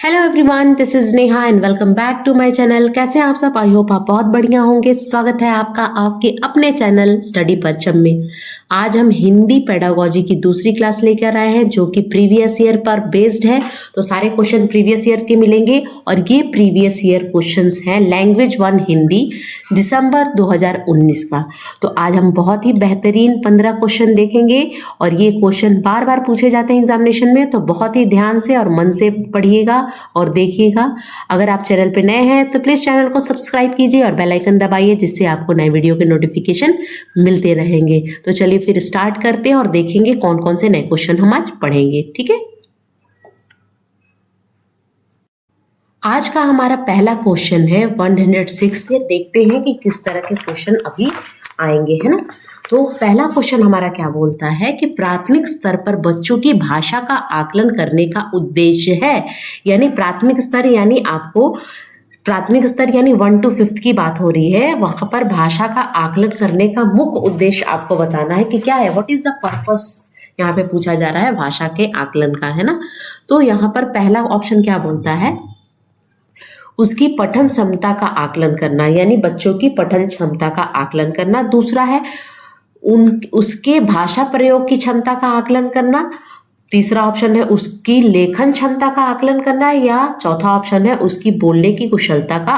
Hello everyone, this is Neha and welcome back to my channel. कैसे हैं आप सब? आई होप आप बहुत बढ़िया होंगे। स्वागत है आपका आपके अपने चैनल स्टडी परचम में। आज हम हिंदी पेडागोजी की दूसरी क्लास लेकर आए हैं जो कि प्रीवियस ईयर पर बेस्ड है। तो सारे क्वेश्चन प्रीवियस ईयर के मिलेंगे और ये प्रीवियस ईयर क्वेश्चंस हैं लैंग्वेज 1 हिंदी दिसंबर 2019 का। तो आज हम बहुत ही बेहतरीन 15 क्वेश्चन देखेंगे और ये क्वेश्चन बार बार पूछे जाते हैं एग्जामिनेशन में, तो बहुत ही ध्यान से और मन से पढ़िएगा और देखिएगा। अगर आप चैनल पे नए हैं तो प्लीज चैनल को सब्सक्राइब कीजिए और बेल आइकन दबाइए, जिससे आपको नए वीडियो के नोटिफिकेशन मिलते रहेंगे। तो चलिए फिर स्टार्ट करते हैं और देखेंगे कौन कौन से नए क्वेश्चन हम आज पढ़ेंगे। ठीक है, आज का हमारा पहला क्वेश्चन है 106 से। देखते हैं कि किस तरह के क्वेश्चन अभी आएंगे, है ना। तो पहला क्वेश्चन हमारा क्या बोलता है कि प्राथमिक स्तर पर बच्चों की भाषा का आकलन करने का उद्देश्य है। यानी प्राथमिक स्तर यानी आपको प्राथमिक स्तर यानी 1 to 5 की बात हो रही है, वहां पर भाषा का आकलन करने का मुख्य उद्देश्य आपको बताना है कि क्या है। व्हाट इज द पर्पस यहाँ पे पूछा जा रहा है भाषा के आकलन का, है ना। तो यहाँ पर पहला ऑप्शन क्या बोलता है, उसकी पठन क्षमता का आकलन करना, यानी बच्चों की पठन क्षमता का आकलन करना। दूसरा है उसके भाषा प्रयोग की क्षमता का आकलन करना। तीसरा ऑप्शन है उसकी लेखन क्षमता का आकलन करना, या चौथा ऑप्शन है उसकी बोलने की कुशलता का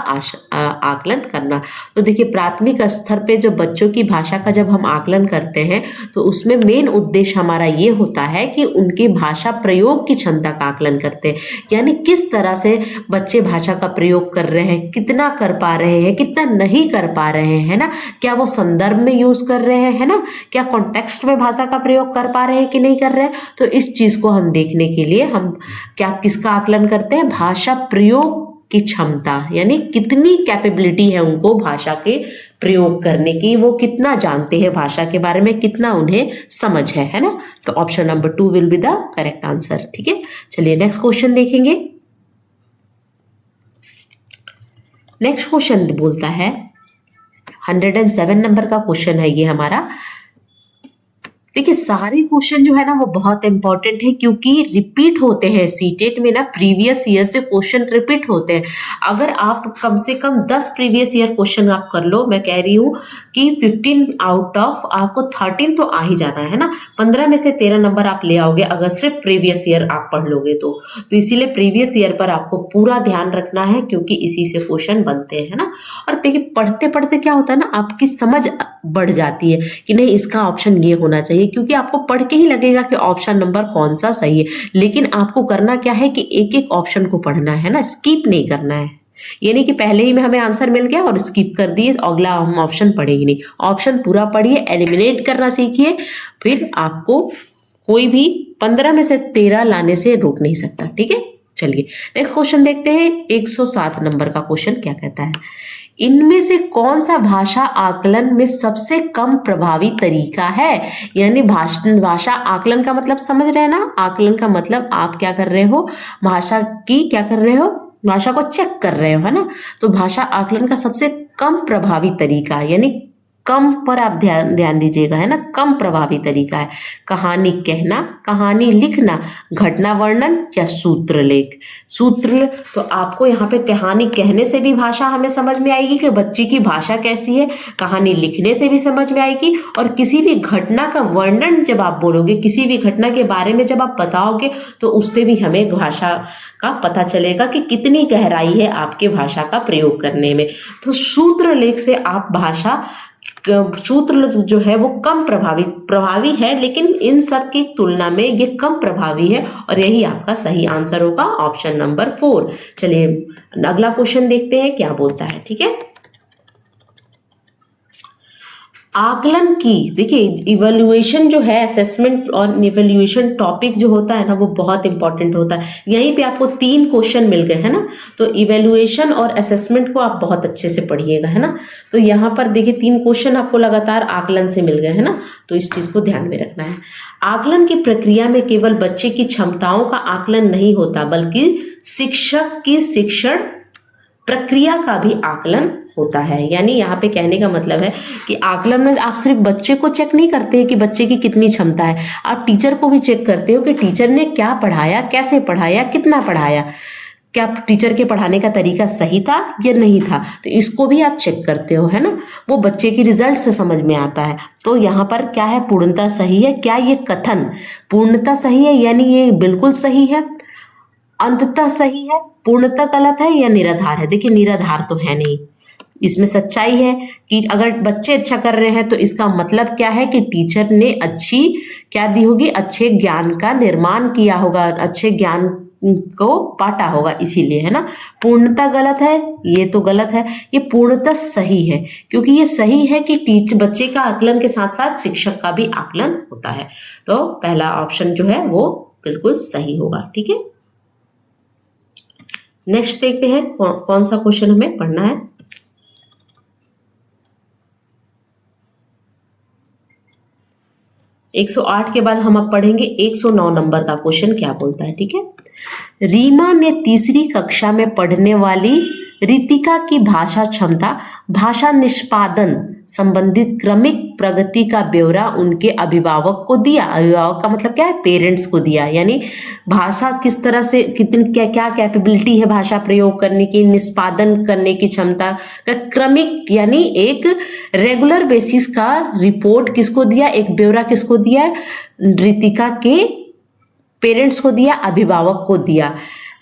आकलन करना। तो देखिए, प्राथमिक स्तर पे जो बच्चों की भाषा का जब हम आकलन करते हैं तो उसमें मेन उद्देश्य हमारा ये होता है कि उनकी भाषा प्रयोग की क्षमता का आकलन करते हैं, यानी किस तरह से बच्चे भाषा का प्रयोग कर रहे हैं, कितना कर पा रहे हैं, कितना नहीं कर पा रहे हैं, है ना। क्या वो संदर्भ में यूज कर रहे हैं, है ना, क्या कॉन्टेक्स्ट में भाषा का प्रयोग कर पा रहे हैं कि नहीं कर रहे हैं। तो इस चीज को हम देखने के लिए हम क्या किसका आकलन करते हैं, भाषा प्रयोग की क्षमता, यानी कितनी कैपेबिलिटी है उनको भाषा के प्रयोग करने की, वो कितना जानते हैं भाषा के बारे में, कितना उन्हें समझ है ना। तो option number 2 will be the correct answer. ठीक है, चलिए नेक्स्ट क्वेश्चन देखेंगे। नेक्स्ट क्वेश्चन बोलता है 107 नंबर का क्वेश्चन है ये हमारा। देखिए, सारे क्वेश्चन जो है ना वो बहुत इंपॉर्टेंट है, क्योंकि रिपीट होते हैं सीटेट में ना, प्रीवियस ईयर से क्वेश्चन रिपीट होते हैं। अगर आप कम से कम 10 प्रीवियस ईयर क्वेश्चन आप कर लो, मैं कह रही हूँ कि 15 आउट ऑफ आपको 13 तो आ ही जाना है ना। 15 में से 13 नंबर आप ले आओगे अगर सिर्फ प्रीवियस ईयर आप पढ़ लोगे तो इसीलिए प्रीवियस ईयर पर आपको पूरा ध्यान रखना है, क्योंकि इसी से क्वेश्चन बनते हैं ना। और देखिए, पढ़ते पढ़ते क्या होता है ना, आपकी समझ बढ़ जाती है कि नहीं इसका ऑप्शन ये होना चाहिए, क्योंकि आपको पढ़ के ही लगेगा कि ऑप्शन नंबर कौन सा सही है। लेकिन आपको करना क्या है कि एक एक ऑप्शन को पढ़ना है ना, स्किप नहीं करना है। ये नहीं कि पहले ही में हमें आंसर मिल गया और स्किप कर दिए, अगला हम ऑप्शन पढ़ेंगे नहीं। ऑप्शन पूरा पढ़िए, एलिमिनेट करना सीखिए, फिर आपको कोई भी 15 में से 13 लाने से रोक नहीं सकता। ठीक है, चलिए नेक्स्ट क्वेश्चन देखते हैं। 107 नंबर का क्वेश्चन क्या कहता है, इनमें से कौन सा भाषा आकलन में सबसे कम प्रभावी तरीका है। यानी भाषा आकलन का मतलब समझ रहे हैं ना, आकलन का मतलब आप क्या कर रहे हो, भाषा की क्या कर रहे हो, भाषा को चेक कर रहे हो, है ना। तो भाषा आकलन का सबसे कम प्रभावी तरीका, यानी कम पर आप ध्यान दीजिएगा, है ना, कम प्रभावी तरीका है कहानी कहना, कहानी लिखना, घटना वर्णन या सूत्र लेख। सूत्र तो आपको यहाँ पे कहानी कहने से भी भाषा हमें समझ में आएगी कि बच्चे की भाषा कैसी है, कहानी लिखने से भी समझ में आएगी, और किसी भी घटना का वर्णन जब आप बोलोगे, किसी भी घटना के बारे में जब आप बताओगे, तो उससे भी हमें भाषा का पता चलेगा कि कितनी गहराई है आपके भाषा का प्रयोग करने में। तो सूत्र लेख से आप भाषा सूत्र जो है वो कम प्रभावी है, लेकिन इन सब की तुलना में ये कम प्रभावी है, और यही आपका सही आंसर होगा, ऑप्शन नंबर 4। चलिए अगला क्वेश्चन देखते हैं क्या बोलता है। ठीक है, आकलन की, देखिए इवैल्यूएशन जो है, असेसमेंट और इवैल्यूएशन टॉपिक जो होता है ना वो बहुत इंपॉर्टेंट होता है। यहीं पे आपको 3 क्वेश्चन मिल गए, है ना। तो इवैल्यूएशन और असेसमेंट को आप बहुत अच्छे से पढ़िएगा, है ना। तो यहाँ पर देखिए 3 क्वेश्चन आपको लगातार आकलन से मिल गए, है ना। तो इस चीज को ध्यान में रखना है। आकलन की प्रक्रिया में केवल बच्चे की क्षमताओं का आकलन नहीं होता, बल्कि शिक्षक की शिक्षण प्रक्रिया का भी आकलन होता है। यानी यहाँ पे कहने का मतलब है कि आकलन में आप सिर्फ बच्चे को चेक नहीं करते कि बच्चे की कितनी क्षमता है, आप टीचर को भी चेक करते हो कि टीचर ने क्या पढ़ाया, कैसे पढ़ाया, कितना पढ़ाया, क्या टीचर के पढ़ाने का तरीका सही था या नहीं था, तो इसको भी आप चेक करते हो, है ना। वो बच्चे की रिजल्ट से समझ में आता है। तो यहाँ पर क्या है, पूर्णतः सही है। क्या ये कथन पूर्णतः सही है, यानी ये बिल्कुल सही है, अंततः सही है, पूर्णतः गलत है या निराधार है? देखिए निराधार तो है नहीं, इसमें सच्चाई है कि अगर बच्चे अच्छा कर रहे हैं तो इसका मतलब क्या है कि टीचर ने अच्छी क्या दी होगी, अच्छे ज्ञान का निर्माण किया होगा, अच्छे ज्ञान को बांटा होगा, इसीलिए, है ना। पूर्णतः गलत है, ये तो गलत है। ये पूर्णतः सही है, क्योंकि ये सही है कि बच्चे का आकलन के साथ साथ शिक्षक का भी आकलन होता है। तो पहला ऑप्शन जो है वो बिल्कुल सही होगा। ठीक है, नेक्स्ट देखते हैं कौन सा क्वेश्चन हमें पढ़ना है। 108 के बाद हम अब पढ़ेंगे 109 नंबर का क्वेश्चन क्या बोलता है। ठीक है, रीमा ने तीसरी कक्षा में पढ़ने वाली रितिका की भाषा क्षमता, भाषा निष्पादन संबंधित क्रमिक प्रगति का ब्यौरा उनके अभिभावक को दिया। अभिभावक का मतलब क्या है, पेरेंट्स को दिया, यानी भाषा किस तरह से कितनी क्या क्या कैपेबिलिटी है भाषा प्रयोग करने की, निष्पादन करने की क्षमता का क्रमिक यानी एक रेगुलर बेसिस का रिपोर्ट किसको दिया, एक ब्यौरा किसको दिया, रितिका के पेरेंट्स को दिया, अभिभावक को दिया।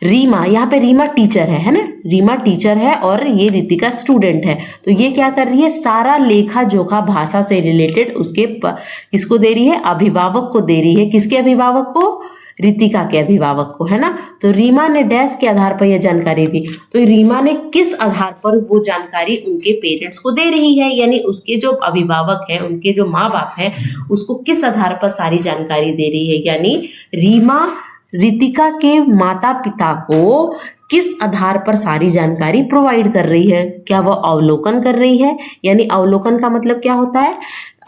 रीमा, यहाँ पे रीमा टीचर है ना, रीमा टीचर है और ये रितिका स्टूडेंट है। तो ये क्या कर रही है, सारा लेखा जोखा भाषा से रिलेटेड उसके किसको दे रही है, अभिभावक को दे रही है। किसके अभिभावक को, रितिका के अभिभावक को, है ना। तो रीमा ने डैश के आधार पर यह जानकारी दी, तो रीमा ने किस आधार पर वो जानकारी उनके पेरेंट्स को दे रही है, यानी उसके जो अभिभावक हैं, उनके जो माँ बाप हैं, उसको किस आधार पर सारी जानकारी दे रही है, यानी रीमा रितिका के माता पिता को किस आधार पर सारी जानकारी प्रोवाइड कर रही है। क्या वह अवलोकन कर रही है, यानी अवलोकन का मतलब क्या होता है,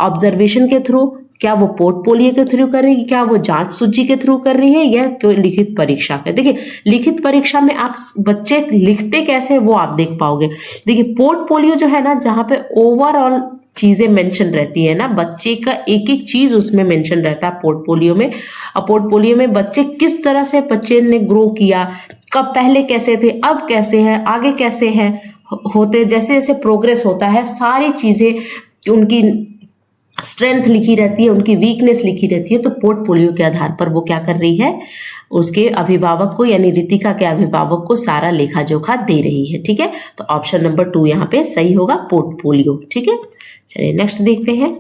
ऑब्जर्वेशन के थ्रू, क्या वो पोर्टफोलियो के थ्रू कर रही है, क्या वो जांच सूची के थ्रू कर रही है, या कोई लिखित परीक्षा के। देखिए लिखित परीक्षा में आप बच्चे लिखते कैसे वो आप देख पाओगे। देखिए पोर्टफोलियो जो है ना, जहाँ पे ओवरऑल चीजें मेंशन रहती है ना, बच्चे का एक एक चीज उसमें मेंशन रहता है पोर्टफोलियो में। और पोर्टफोलियो में बच्चे किस तरह से बच्चे ने ग्रो किया, कब पहले कैसे थे, अब कैसे हैं, आगे कैसे हैं होते, जैसे जैसे प्रोग्रेस होता है, सारी चीजें उनकी स्ट्रेंथ लिखी रहती है, उनकी वीकनेस लिखी रहती है। तो पोर्टफोलियो के आधार पर वो क्या कर रही है, उसके अभिभावक को यानी रितिका के अभिभावक को सारा लेखा जोखा दे रही है। ठीक है, तो ऑप्शन नंबर 2 यहाँ पे सही होगा, पोर्टफोलियो। ठीक है, चलिए नेक्स्ट देखते हैं।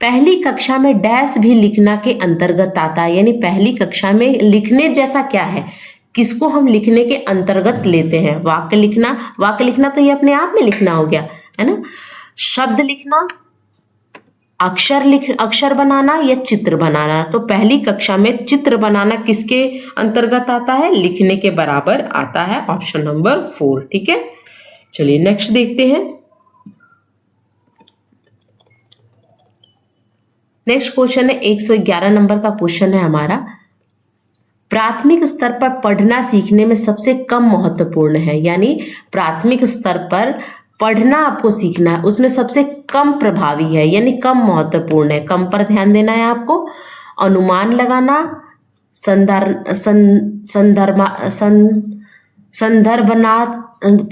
पहली कक्षा में डैश भी लिखना के अंतर्गत आता है, यानी पहली कक्षा में लिखने जैसा क्या है, किसको हम लिखने के अंतर्गत लेते हैं। वाक्य लिखना, वाक्य लिखना तो ये अपने आप में लिखना हो गया, है ना। शब्द लिखना, अक्षर बनाना या चित्र बनाना। तो पहली कक्षा में चित्र बनाना किसके अंतर्गत आता है, लिखने के बराबर आता है, ऑप्शन नंबर 4। ठीक है, चलिए नेक्स्ट देखते हैं। नेक्स्ट क्वेश्चन है 111 नंबर का क्वेश्चन है हमारा। प्राथमिक स्तर पर पढ़ना सीखने में सबसे कम महत्वपूर्ण है, यानी प्राथमिक स्तर पर पढ़ना आपको सीखना है, उसमें सबसे कम प्रभावी है, यानी कम महत्वपूर्ण है। कम पर ध्यान देना है आपको। अनुमान लगाना,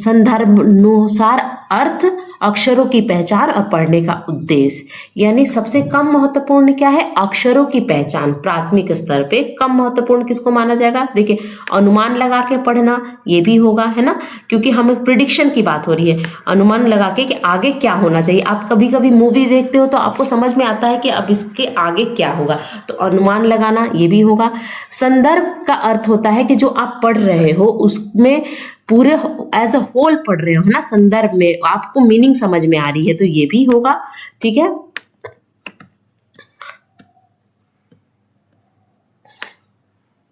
संदर्भानुसार अर्थ, अक्षरों की पहचान और पढ़ने का उद्देश्य। यानी सबसे कम महत्वपूर्ण क्या है, अक्षरों की पहचान। प्राथमिक स्तर पे कम महत्वपूर्ण किसको माना जाएगा, देखिए अनुमान लगा के पढ़ना ये भी होगा, है ना, क्योंकि हमें प्रिडिक्शन की बात हो रही है। अनुमान लगा के कि आगे क्या होना चाहिए। आप कभी कभी मूवी देखते हो तो आपको समझ में आता है कि अब इसके आगे क्या होगा, तो अनुमान लगाना ये भी होगा। संदर्भ का अर्थ होता है कि जो आप पढ़ रहे हो उसमें पूरे एज अ होल पढ़ रहे हो, है ना, संदर्भ में आपको मीनिंग समझ में आ रही है, तो ये भी होगा। ठीक है,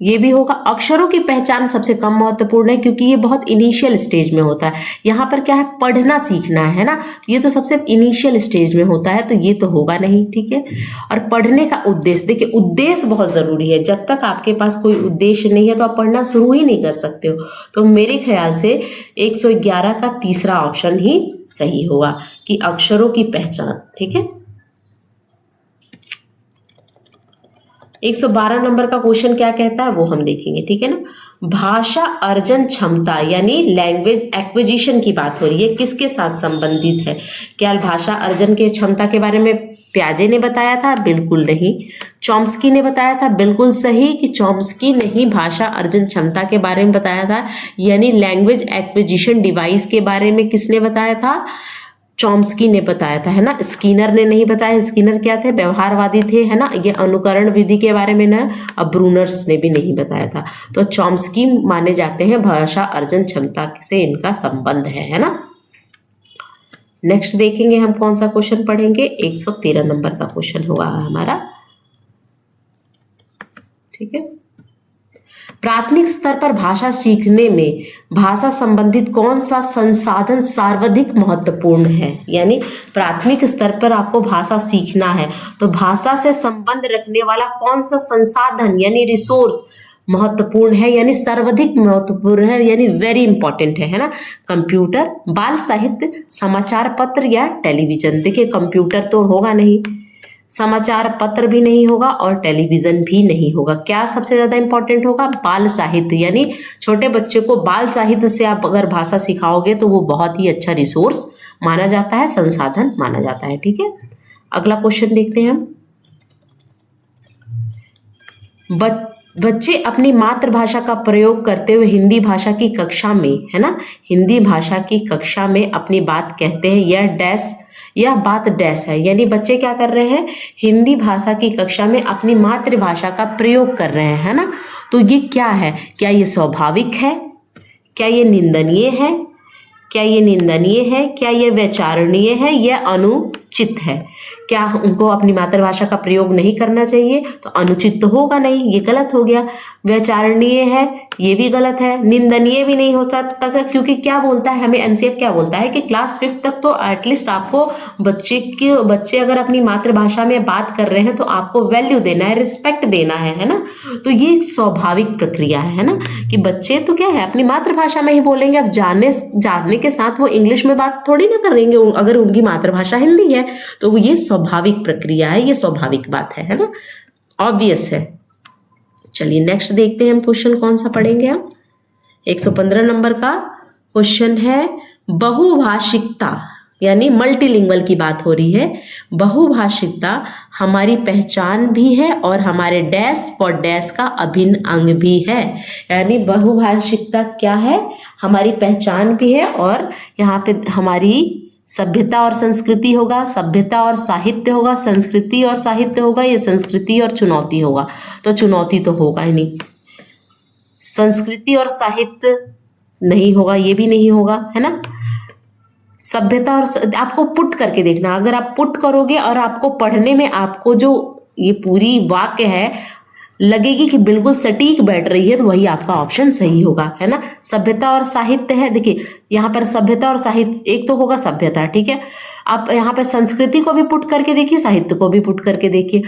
ये भी होगा। अक्षरों की पहचान सबसे कम महत्वपूर्ण है, क्योंकि ये बहुत इनिशियल स्टेज में होता है। यहाँ पर क्या है, पढ़ना सीखना है ना, ये तो सबसे इनिशियल स्टेज में होता है, तो ये तो होगा नहीं। ठीक है, और पढ़ने का उद्देश्य, देखिए उद्देश्य बहुत जरूरी है। जब तक आपके पास कोई उद्देश्य नहीं है तो आप पढ़ना शुरू ही नहीं कर सकते हो। तो मेरे ख्याल से 111 का तीसरा ऑप्शन ही सही होगा कि अक्षरों की पहचान। ठीक है, 112 नंबर का क्वेश्चन क्या कहता है वो हम देखेंगे। ठीक है ना, भाषा अर्जन क्षमता यानी लैंग्वेज एक्विजिशन की बात हो रही है, किसके साथ संबंधित है? क्या भाषा अर्जन के क्षमता के बारे में पियाजे ने बताया था? बिल्कुल नहीं। चॉम्स्की ने बताया था? बिल्कुल सही कि चॉम्स्की ने ही भाषा अर्जन क्षमता के बारे में बताया था। यानी लैंग्वेज एक्विजिशन डिवाइस के बारे में किसने बताया था? चॉम्स्की ने बताया था, है ना। स्किनर ने नहीं बताया। स्किनर क्या थे? व्यवहारवादी थे, है ना। ये अनुकरण विधि के बारे में ना अब ब्रूनर्स ने भी नहीं बताया था। तो चॉम्स्की माने जाते हैं भाषा अर्जन क्षमता से इनका संबंध है ना। नेक्स्ट देखेंगे हम कौन सा क्वेश्चन पढ़ेंगे। 113 नंबर का क्वेश्चन होगा हमारा, ठीक है। प्राथमिक स्तर पर भाषा सीखने में भाषा संबंधित कौन सा संसाधन सर्वाधिक महत्वपूर्ण है? यानी प्राथमिक स्तर पर आपको भाषा सीखना है तो भाषा से संबंध रखने वाला कौन सा संसाधन यानी रिसोर्स महत्वपूर्ण है, यानी सर्वाधिक महत्वपूर्ण है, यानी वेरी इंपॉर्टेंट है ना। कंप्यूटर, बाल साहित्य, समाचार पत्र या टेलीविजन। देखिए कंप्यूटर तो होगा नहीं, समाचार पत्र भी नहीं होगा और टेलीविजन भी नहीं होगा। क्या सबसे ज्यादा इंपॉर्टेंट होगा? बाल साहित्य। यानी छोटे बच्चे को बाल साहित्य से आप अगर भाषा सिखाओगे तो वो बहुत ही अच्छा रिसोर्स माना जाता है, संसाधन माना जाता है, ठीक है। अगला क्वेश्चन देखते हैं हम। बच्चे अपनी मातृभाषा का प्रयोग करते हुए हिंदी भाषा की कक्षा में, है ना, हिंदी भाषा की कक्षा में अपनी बात कहते हैं। यह बात डैश है। यानी बच्चे क्या कर रहे हैं? हिंदी भाषा की कक्षा में अपनी मातृभाषा का प्रयोग कर रहे हैं, है ना। तो ये क्या है? क्या ये स्वाभाविक है? क्या ये निंदनीय है? क्या ये निंदनीय है? क्या ये वैचारणीय है? यह अनुचित है। क्या उनको अपनी मातृभाषा का प्रयोग नहीं करना चाहिए? तो अनुचित तो होगा नहीं, ये गलत हो गया। वैचारणीय है, ये भी गलत है। निंदनीय भी नहीं हो सकता, क्योंकि क्या बोलता है हमें एनसीएफ, क्या बोलता है कि क्लास 5 तक तो एटलीस्ट आपको बच्चे अगर अपनी मातृभाषा में बात कर रहे हैं तो आपको वैल्यू देना है, रिस्पेक्ट देना है ना। तो ये एक स्वाभाविक प्रक्रिया है ना, कि बच्चे तो क्या है अपनी मातृभाषा में ही बोलेंगे। अब जानने के साथ वो इंग्लिश में बात थोड़ी ना करेंगे अगर उनकी मातृभाषा हिंदी है। तो वो ये स्वाभाविक प्रक्रिया है, ये स्वाभाविक बात है ना, ऑब्वियस है। चलिए नेक्स्ट देखते हैं हम क्वेश्चन कौन सा पढ़ेंगे हम। 115 नंबर का क्वेश्चन है बहुभाषिकता यानी मल्टीलिंगुअल की बात हो रही है। बहुभाषिकता हमारी पहचान भी है और हमारे डैश फॉर डैश का अभिन्न अंग भी है। यानी बहुभाषिकता क्या है? हमारी पहचान भी है और यहाँ पे हमारी सभ्यता और संस्कृति होगा, सभ्यता और साहित्य होगा, संस्कृति और साहित्य होगा, या संस्कृति और चुनौती होगा? तो चुनौती तो होगा ही नहीं, संस्कृति और साहित्य नहीं होगा, ये भी नहीं होगा, है ना। सभ्यता और आपको पुट करके देखना, अगर आप पुट करोगे और आपको पढ़ने में आपको जो ये पूरी वाक्य है लगेगी कि बिल्कुल सटीक बैठ रही है तो वही आपका ऑप्शन सही होगा, है ना। सभ्यता और साहित्य है, देखिए यहाँ पर सभ्यता और साहित्य, एक तो होगा सभ्यता, ठीक है। आप यहाँ पे संस्कृति को भी पुट करके देखिए, साहित्य को भी पुट करके देखिए।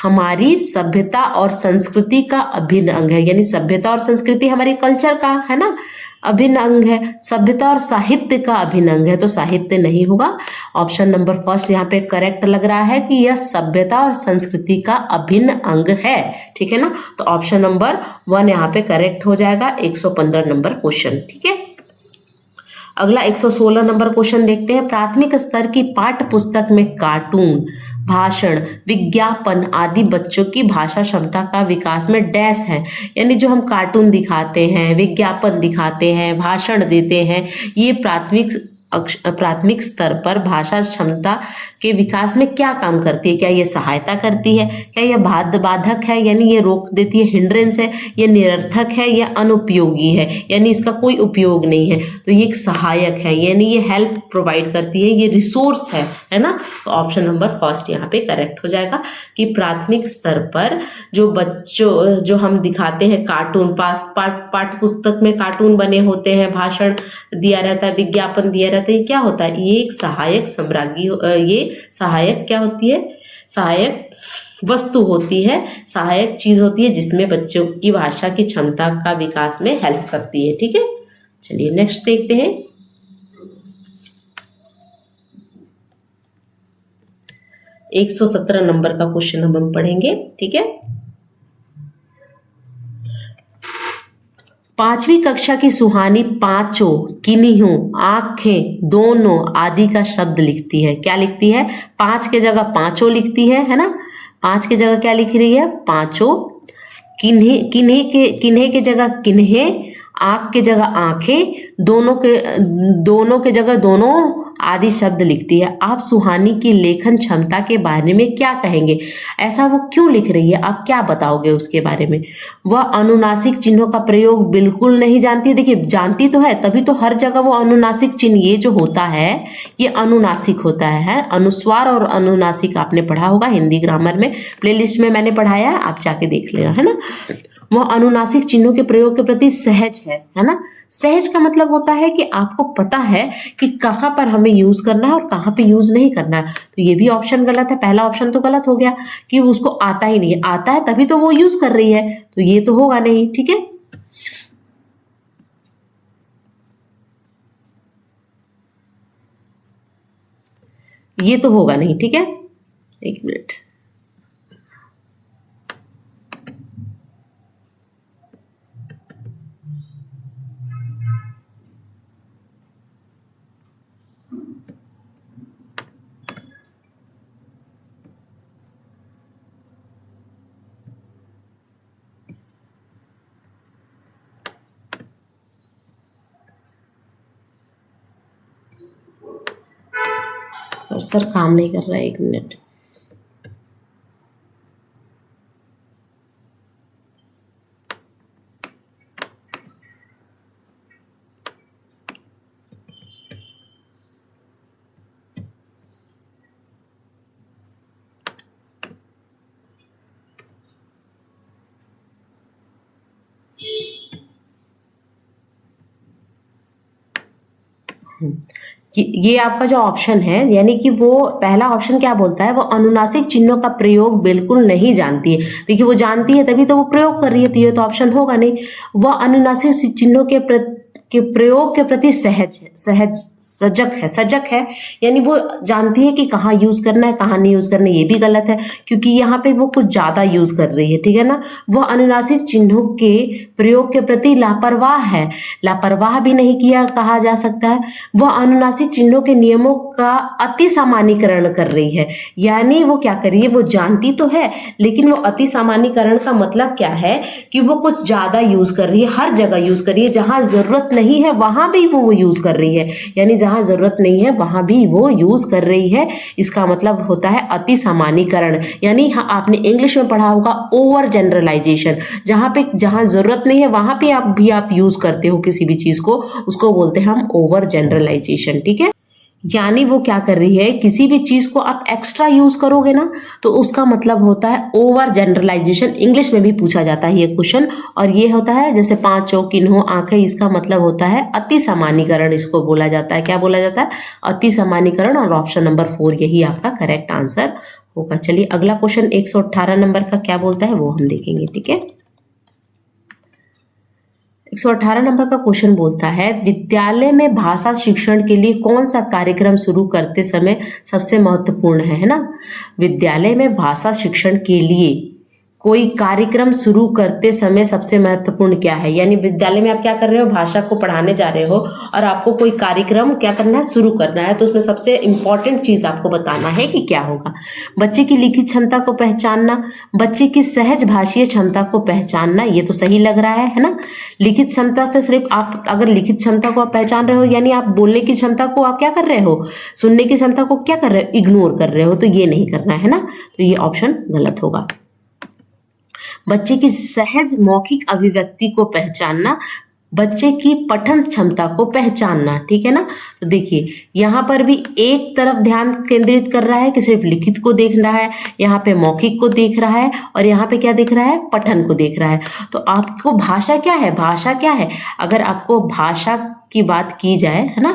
हमारी सभ्यता और संस्कृति का अभिन्न अंग है, यानी सभ्यता और संस्कृति हमारी कल्चर का, है ना, अभिन्न अंग है। सभ्यता और साहित्य का अभिन्न अंग है, तो साहित्य नहीं होगा। ऑप्शन नंबर फर्स्ट यहाँ पे करेक्ट लग रहा है कि यह सभ्यता और संस्कृति का अभिन्न अंग है, ठीक है ना। तो ऑप्शन नंबर 1 यहाँ पे करेक्ट हो जाएगा 115 नंबर क्वेश्चन, ठीक है। अगला 116 नंबर क्वेश्चन देखते हैं। प्राथमिक स्तर की पाठ्य पुस्तक में कार्टून, भाषण, विज्ञापन आदि बच्चों की भाषा क्षमता का विकास में डैश है। यानी जो हम कार्टून दिखाते हैं, विज्ञापन दिखाते हैं, भाषण देते हैं, ये प्राथमिक स्तर पर भाषा क्षमता के विकास में क्या काम करती है? क्या ये सहायता करती है? क्या यह बाधक है, यानी ये रोक देती है, हिंड्रेंस है? ये निरर्थक है या अनुपयोगी है, यानी इसका कोई उपयोग नहीं है? तो ये एक सहायक है, यानी ये हेल्प प्रोवाइड करती है, ये रिसोर्स है ना। तो ऑप्शन नंबर फर्स्ट यहाँ पे करेक्ट हो जाएगा कि प्राथमिक स्तर पर जो हम दिखाते हैं कार्टून, पाठ्य पुस्तक में कार्टून बने होते हैं, भाषण दिया रहता है, विज्ञापन दिया रहता है, ये क्या होता है? ये एक सहायक ये सहायक क्या होती है? सहायक वस्तु होती है, सहायक चीज होती है जिसमें बच्चों की भाषा की क्षमता का विकास में हेल्प करती है, ठीक है। चलिए नेक्स्ट देखते हैं। 117 नंबर का क्वेश्चन हम पढ़ेंगे, ठीक है। पांचवी कक्षा की सुहानी पांचों, किन्हीं, आंखें, दोनों आदि का शब्द लिखती है। क्या लिखती है? पांच के जगह पांचों लिखती है ना। पांच के जगह क्या लिख रही है? पांचों। किन्हीं के जगह किन्हें, आंख के जगह आंखें, दोनों के जगह दोनों आदि शब्द लिखती है। आप सुहानी की लेखन क्षमता के बारे में क्या कहेंगे? ऐसा वो क्यों लिख रही है, आप क्या बताओगे उसके बारे में? वह अनुनासिक चिन्हों का प्रयोग बिल्कुल नहीं जानती है। देखिए, जानती तो है, तभी तो हर जगह वो अनुनासिक चिन्ह, ये जो होता है ये अनुनासिक होता है। अनुस्वार और अनुनासिक आपने पढ़ा होगा हिंदी ग्रामर में, प्लेलिस्ट में मैंने पढ़ाया है, आप जाके देख लेना, है ना। वह अनुनासिक चिन्हों के प्रयोग के प्रति सहज है ना। सहज का मतलब होता है कि आपको पता है कि कहाँ पर हमें यूज करना है और कहाँ पे यूज नहीं करना है। तो ये भी ऑप्शन गलत है, पहला ऑप्शन तो गलत हो गया कि उसको आता ही नहीं है। आता है तभी तो वो यूज कर रही है, तो ये तो होगा नहीं। ठीक है, ये तो होगा नहीं। ठीक है, एक मिनट। सर काम नहीं कर रहा है, एक मिनट। ये आपका जो ऑप्शन है, यानी कि वो पहला ऑप्शन क्या बोलता है? वो अनुनासिक चिन्हों का प्रयोग बिल्कुल नहीं जानती है। देखिए, वो जानती है तभी तो वो प्रयोग कर रही है, तो ये तो ऑप्शन होगा नहीं। वह अनुनासिक चिन्हों के प्रयोग के प्रति सजग है, यानी वो जानती है कि कहाँ यूज करना है, कहाँ नहीं यूज करना है। ये भी गलत है क्योंकि यहाँ पे वो कुछ ज्यादा यूज कर रही है। ठीक है ना। वह अनुनासिक चिन्हों के प्रयोग के प्रति लापरवाह है, लापरवाह भी नहीं किया कहा जा सकता है। वह अनुनासिक चिन्हों के नियमों का अति सामान्यीकरण कर रही है, यानी वो क्या कर रही है? वो जानती तो है लेकिन वो अति सामान्यीकरण का मतलब क्या है कि वो कुछ ज्यादा यूज कर रही है, हर जगह यूज कर रही है। जहां जरूरत नहीं है वहां भी वो यूज कर रही है, यानी जहां जरूरत नहीं है वहां भी वो यूज कर रही है। इसका मतलब होता है अति सामान्यीकरण, यानी आपने इंग्लिश में पढ़ा होगा ओवर जनरलाइजेशन। जहां जरूरत नहीं है वहां पे आप यूज करते हो किसी भी चीज को, उसको बोलते हैं हम ओवर जनरलाइजेशन। ठीक है, यानी वो क्या कर रही है? किसी भी चीज को आप एक्स्ट्रा यूज करोगे ना तो उसका मतलब होता है ओवर जनरलाइजेशन। इंग्लिश में भी पूछा जाता है ये क्वेश्चन, और ये होता है जैसे पांचों, किन्हों, आंखें, इसका मतलब होता है अति सामान्यीकरण। इसको बोला जाता है, क्या बोला जाता है? अति सामान्यीकरण। और ऑप्शन नंबर 4 यही आपका करेक्ट आंसर होगा। चलिए अगला क्वेश्चन 118 नंबर का क्या बोलता है वो हम देखेंगे। ठीक है, 118 नंबर का क्वेश्चन बोलता है, विद्यालय में भाषा शिक्षण के लिए कौन सा कार्यक्रम शुरू करते समय सबसे महत्वपूर्ण है ना। विद्यालय में भाषा शिक्षण के लिए कोई कार्यक्रम शुरू करते समय सबसे महत्वपूर्ण क्या है? यानी विद्यालय में आप क्या कर रहे हो? भाषा को पढ़ाने जा रहे हो और आपको कोई कार्यक्रम क्या करना है? शुरू करना है। तो उसमें सबसे इंपॉर्टेंट चीज आपको बताना है कि क्या होगा। बच्चे की लिखित क्षमता को पहचानना, बच्चे की सहज भाषीय क्षमता को पहचानना, ये तो सही लग रहा है ना। लिखित क्षमता से सिर्फ आप अगर लिखित क्षमता को आप पहचान रहे हो, यानी आप बोलने की क्षमता को आप क्या कर रहे हो? सुनने की क्षमता को क्या कर रहे हो? इग्नोर कर रहे हो, तो ये नहीं करना है ना। तो ये ऑप्शन गलत होगा। बच्चे की सहज मौखिक अभिव्यक्ति को पहचानना, बच्चे की पठन क्षमता को पहचानना। ठीक है ना। तो देखिए यहाँ पर भी एक तरफ ध्यान केंद्रित कर रहा है कि सिर्फ लिखित को देख रहा है, यहाँ पे मौखिक को देख रहा है, और यहाँ पे क्या देख रहा है? पठन को देख रहा है। तो आपको भाषा क्या है? भाषा क्या है? अगर आपको भाषा की बात की जाए, है ना,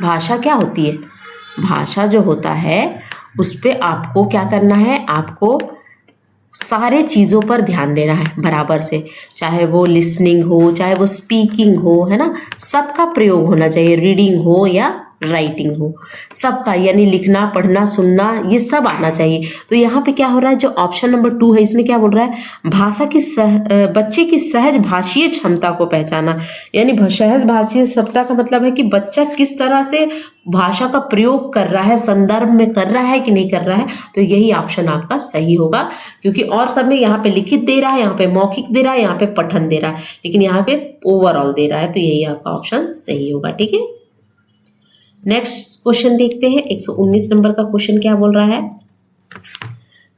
भाषा क्या होती है? भाषा जो होता है उस पे आपको क्या करना है? आपको सारे चीज़ों पर ध्यान देना है बराबर से, चाहे वो लिसनिंग हो, चाहे वो स्पीकिंग हो, है ना, सबका प्रयोग होना चाहिए। रीडिंग हो या राइटिंग हो, सबका, यानी लिखना, पढ़ना, सुनना, ये सब आना चाहिए। तो यहाँ पे क्या हो रहा है, जो ऑप्शन नंबर 2 है इसमें क्या बोल रहा है, बच्चे की सहज भाषीय क्षमता को पहचाना। यानी सहज भाषीय क्षमता का मतलब है कि बच्चा किस तरह से भाषा का प्रयोग कर रहा है, संदर्भ में कर रहा है कि नहीं कर रहा है। तो यही ऑप्शन आपका सही होगा, क्योंकि और सब में यहाँ पे लिखित दे रहा है, यहाँ पे मौखिक दे रहा है, यहाँ पे पठन दे रहा है, लेकिन यहाँ पे ओवरऑल दे रहा है। तो यही आपका ऑप्शन सही होगा। ठीक है, नेक्स्ट क्वेश्चन देखते हैं। 119 नंबर का क्वेश्चन क्या बोल रहा है,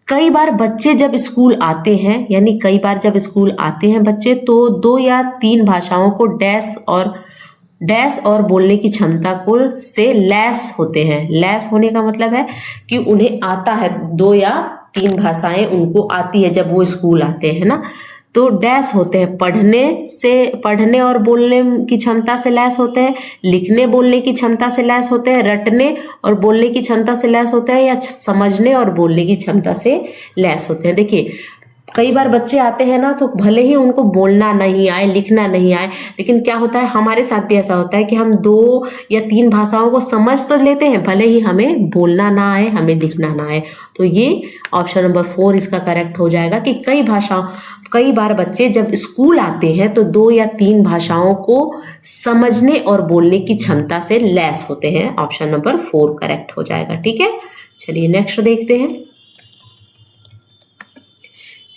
कई बार बच्चे जब स्कूल आते हैं, यानी कई बार जब स्कूल आते हैं बच्चे, तो 2 या 3 भाषाओं को डैश और बोलने की क्षमता को से लैस होते हैं। लैस होने का मतलब है कि उन्हें आता है, 2 या 3 भाषाएं उनको आती है जब वो स्कूल आते हैं ना। तो डैश होते हैं, पढ़ने और बोलने की क्षमता से लैस होते हैं, लिखने बोलने की क्षमता से लैस होते हैं, रटने और बोलने की क्षमता से लैस होते हैं, या समझने और बोलने की क्षमता से लैस होते हैं। देखिए, कई बार बच्चे आते हैं ना, तो भले ही उनको बोलना नहीं आए, लिखना नहीं आए, लेकिन क्या होता है, हमारे साथ भी ऐसा होता है कि हम 2 या 3 भाषाओं को समझ तो लेते हैं, भले ही हमें बोलना ना आए, हमें लिखना ना आए। तो ये ऑप्शन नंबर 4 इसका करेक्ट हो जाएगा कि कई बार बच्चे जब स्कूल आते हैं तो 2 या 3 भाषाओं को समझने और बोलने की क्षमता से लैस होते हैं। ऑप्शन नंबर 4 करेक्ट हो जाएगा। ठीक है, चलिए नेक्स्ट देखते हैं।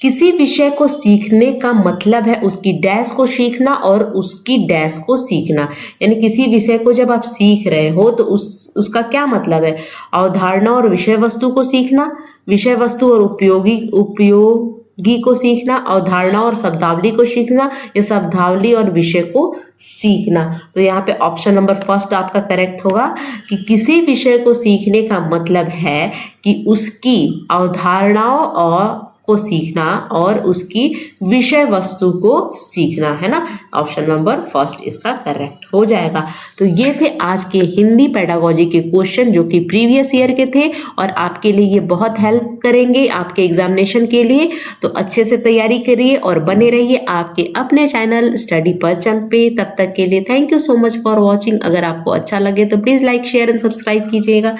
किसी विषय को सीखने का मतलब है उसकी डैश को सीखना और उसकी डैश को सीखना। यानी किसी विषय को जब आप सीख रहे हो तो उसका क्या मतलब है, अवधारणा और विषय वस्तु को सीखना, विषय वस्तु और उपयोगी को सीखना, अवधारणा और शब्दावली को सीखना, या शब्दावली और विषय को सीखना। तो यहाँ पे ऑप्शन नंबर फर्स्ट आपका करेक्ट होगा कि किसी विषय को सीखने का मतलब है कि उसकी अवधारणाओं और को सीखना और उसकी विषय वस्तु को सीखना, है ना। ऑप्शन नंबर फर्स्ट इसका करेक्ट हो जाएगा। तो ये थे आज के हिंदी पेडागोजी के क्वेश्चन, जो कि प्रीवियस ईयर के थे और आपके लिए ये बहुत हेल्प करेंगे आपके एग्जामिनेशन के लिए। तो अच्छे से तैयारी करिए और बने रहिए आपके अपने चैनल स्टडी पर्चन पे। तब तक के लिए thank you so much for watching. अगर आपको अच्छा लगे तो please like, share and subscribe कीजिएगा।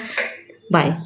बाय।